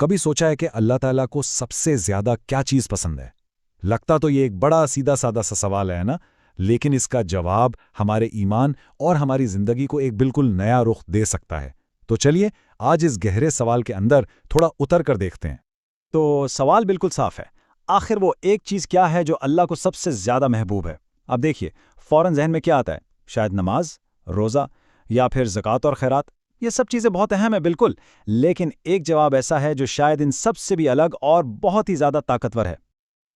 کبھی سوچا ہے کہ اللہ تعالیٰ کو سب سے زیادہ کیا چیز پسند ہے؟ لگتا تو یہ ایک بڑا سیدھا سادہ سا سوال ہے نا، لیکن اس کا جواب ہمارے ایمان اور ہماری زندگی کو ایک بالکل نیا رخ دے سکتا ہے۔ تو چلیے آج اس گہرے سوال کے اندر تھوڑا اتر کر دیکھتے ہیں۔ تو سوال بالکل صاف ہے، آخر وہ ایک چیز کیا ہے جو اللہ کو سب سے زیادہ محبوب ہے؟ اب دیکھیے، فوراً ذہن میں کیا آتا ہے؟ شاید نماز، روزہ یا پھر زکوٰۃ اور خیرات۔ یہ سب چیزیں بہت اہم ہیں بالکل، لیکن ایک جواب ایسا ہے جو شاید ان سب سے بھی الگ اور بہت ہی زیادہ طاقتور ہے۔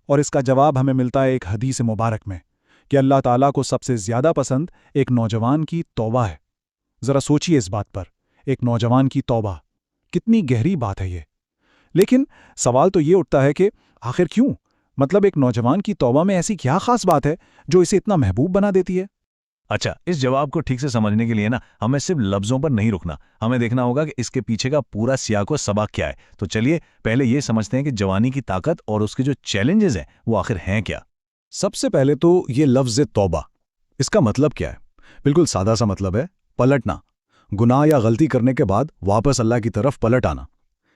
اور اس کا جواب ہمیں ملتا ہے ایک حدیث مبارک میں کہ اللہ تعالیٰ کو سب سے زیادہ پسند ایک نوجوان کی توبہ ہے۔ ذرا سوچیے اس بات پر، ایک نوجوان کی توبہ، کتنی گہری بات ہے یہ۔ لیکن سوال تو یہ اٹھتا ہے کہ آخر کیوں؟ مطلب ایک نوجوان کی توبہ میں ایسی کیا خاص بات ہے جو اسے اتنا محبوب بنا دیتی ہے؟ اچھا، اس جواب کو ٹھیک سے سمجھنے کے لیے ہمیں صرف لفظوں پر نہیں رکنا، ہمیں دیکھنا ہوگا کہ اس کے پیچھے کا پورا سیاق و سباق کیا ہے۔ تو چلیے پہلے یہ سمجھتے ہیں کہ جوانی کی طاقت اور اس کے جو چیلنجز ہیں وہ آخر ہیں کیا۔ سب سے پہلے تو یہ لفظ توبہ، اس کا مطلب کیا ہے؟ بالکل سادہ سا مطلب ہے پلٹنا، گناہ یا غلطی کرنے کے بعد واپس اللہ کی طرف پلٹ آنا۔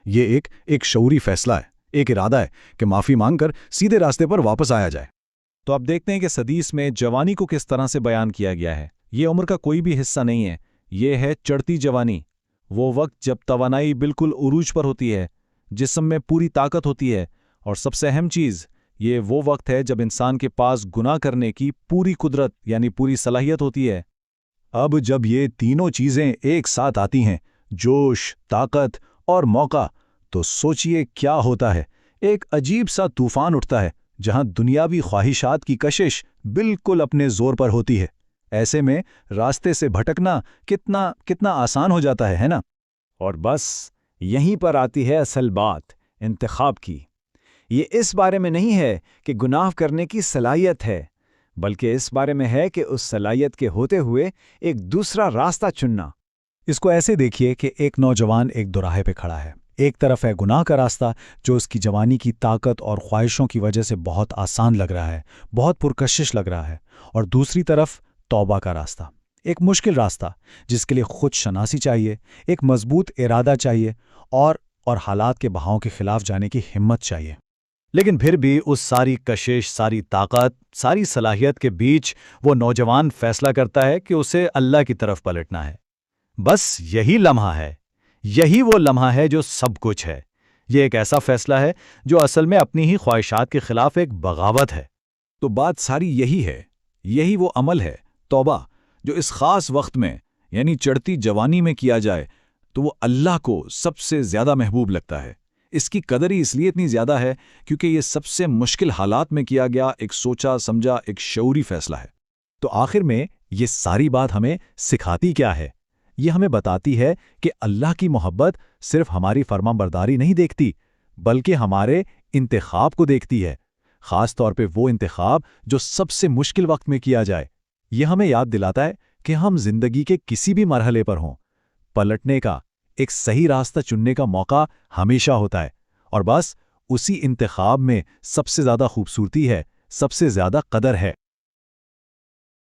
یہ ایک شعوری فیصلہ ہے، ایک ارادہ ہے کہ معافی مانگ کر سیدھے راستے پر واپس آیا جائے۔ تو اب دیکھتے ہیں کہ حدیث میں جوانی کو کس طرح سے بیان کیا گیا ہے۔ یہ عمر کا کوئی بھی حصہ نہیں ہے، یہ ہے چڑھتی جوانی، وہ وقت جب توانائی بالکل عروج پر ہوتی ہے، جسم میں پوری طاقت ہوتی ہے، اور سب سے اہم چیز یہ وہ وقت ہے جب انسان کے پاس گناہ کرنے کی پوری قدرت یعنی پوری صلاحیت ہوتی ہے۔ اب جب یہ تینوں چیزیں ایک ساتھ آتی ہیں، جوش، طاقت اور موقع، تو سوچئے کیا ہوتا ہے۔ ایک عجیب سا طوفان اٹھتا ہے جہاں دنیاوی خواہشات کی کشش بالکل اپنے زور پر ہوتی ہے۔ ایسے میں راستے سے بھٹکنا کتنا آسان ہو جاتا ہے نا؟ اور بس یہیں پر آتی ہے اصل بات، انتخاب کی۔ یہ اس بارے میں نہیں ہے کہ گناہ کرنے کی صلاحیت ہے، بلکہ اس بارے میں ہے کہ اس صلاحیت کے ہوتے ہوئے ایک دوسرا راستہ چننا۔ اس کو ایسے دیکھیے کہ ایک نوجوان ایک دوراہے پہ کھڑا ہے۔ ایک طرف ہے گناہ کا راستہ جو اس کی جوانی کی طاقت اور خواہشوں کی وجہ سے بہت آسان لگ رہا ہے، بہت پرکشش لگ رہا ہے، اور دوسری طرف توبہ کا راستہ، ایک مشکل راستہ جس کے لیے خود شناسی چاہیے، ایک مضبوط ارادہ چاہیے، اور حالات کے بہاؤ کے خلاف جانے کی ہمت چاہیے۔ لیکن پھر بھی اس ساری کشش، ساری طاقت، ساری صلاحیت کے بیچ وہ نوجوان فیصلہ کرتا ہے کہ اسے اللہ کی طرف پلٹنا ہے۔ بس یہی لمحہ ہے، یہی وہ لمحہ ہے جو سب کچھ ہے۔ یہ ایک ایسا فیصلہ ہے جو اصل میں اپنی ہی خواہشات کے خلاف ایک بغاوت ہے۔ تو بات ساری یہی ہے، یہی وہ عمل ہے، توبہ، جو اس خاص وقت میں یعنی چڑھتی جوانی میں کیا جائے تو وہ اللہ کو سب سے زیادہ محبوب لگتا ہے۔ اس کی قدر ہی اس لیے اتنی زیادہ ہے کیونکہ یہ سب سے مشکل حالات میں کیا گیا ایک سوچا سمجھا ایک شعوری فیصلہ ہے۔ تو آخر میں یہ ساری بات ہمیں سکھاتی کیا ہے؟ یہ ہمیں بتاتی ہے کہ اللہ کی محبت صرف ہماری فرما برداری نہیں دیکھتی، بلکہ ہمارے انتخاب کو دیکھتی ہے، خاص طور پہ وہ انتخاب جو سب سے مشکل وقت میں کیا جائے۔ یہ ہمیں یاد دلاتا ہے کہ ہم زندگی کے کسی بھی مرحلے پر ہوں، پلٹنے کا، ایک صحیح راستہ چننے کا موقع ہمیشہ ہوتا ہے، اور بس اسی انتخاب میں سب سے زیادہ خوبصورتی ہے، سب سے زیادہ قدر ہے۔